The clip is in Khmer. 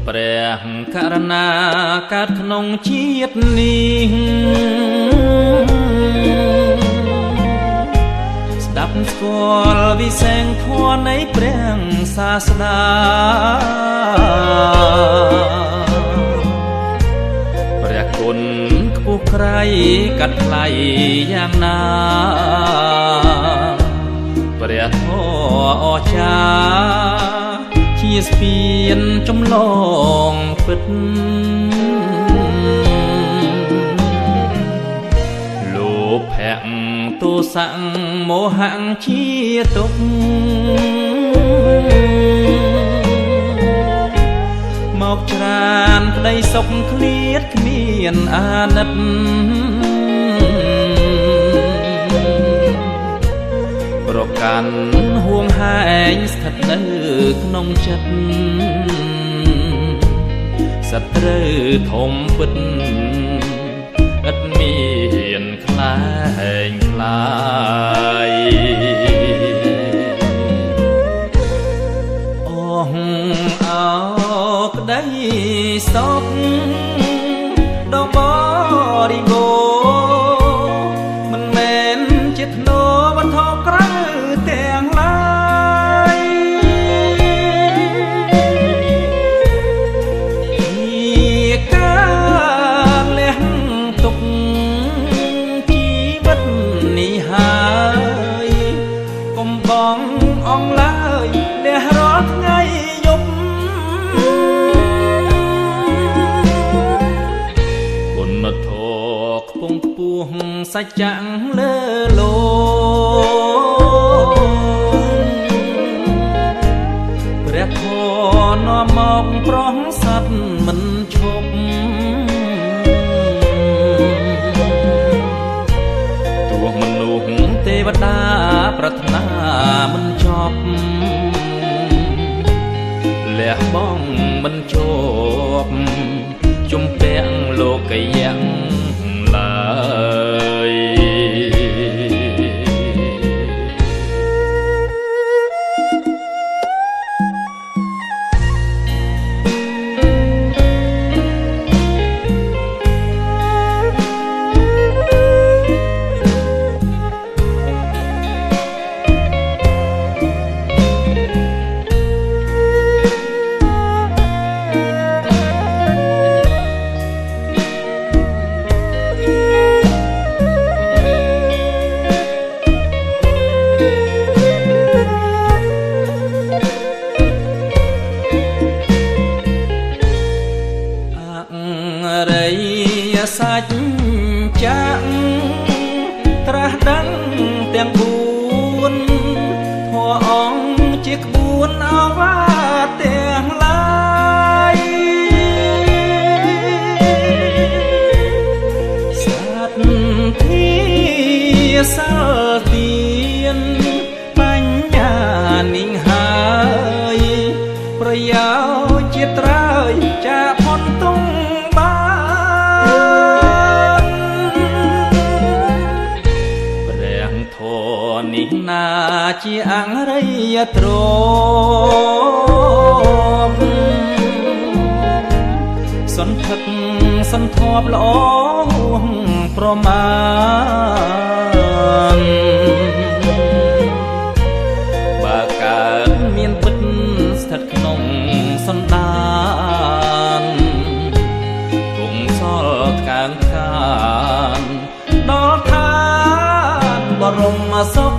ព្រះករណាកើតក្នុងជាតិនេះស្ដាប់ស្គាល់វិសេងធម៌នៃព្រះសាស្តាព្រះគុណខ្ពស់ក្រៃកាត់ថ្លៃយ៉ាងណាព្រះធម៌អស្ចារ្យជាស្ពានចម្លងពិតលោភៈទោសៈមោហៈជាទុក្ខមកច្រានក្តីសុខឃ្លាតគ្មានអាណិតប្រកាន់ហួងហែងស្ថិតនៅក្នុងចិត្តសត្រូវធំពិតឥតមានខ្លែងខ្លាយអស់អោក្តីសុខដ៏បរិបូរណ៍មិនមែនជាធ្នូវត្ថុក្រៅទាំងឡាយជាការលះទុកជីវិតនេះហើយកុំបងអងឡើយលះរាល់ថ្ងៃយប់គុណធម៌ខ្ពង់ខ្ពស់សច្ចៈលើលោកព្រះធម៌នាំមកប្រងសត្វមិនឈប់ទោះមនុស្សទេវតាប្រាថ្នាមិនចប់លះបង់មិនជាប់ជំពាក់លោកយ៉ាងឡើយសាច់ចាក់ត្រាស់ដឹងទាំង4ធម៌អង្គជាក្បួនអវាទទាំងឡាយសត្វធាសាលទៀនបញ្ញានិងហើយប្រយោជន៍ជាត្រើយចាផុតទុំនេះណាជាអង្រិយទ្រពសន្ធឹកសន្ធប់ល្អប្រមាណបើកើតមានពិតស្ថិតក្នុងសន្តានគង់សល់កាងខានដល់ឋានបរមសុខ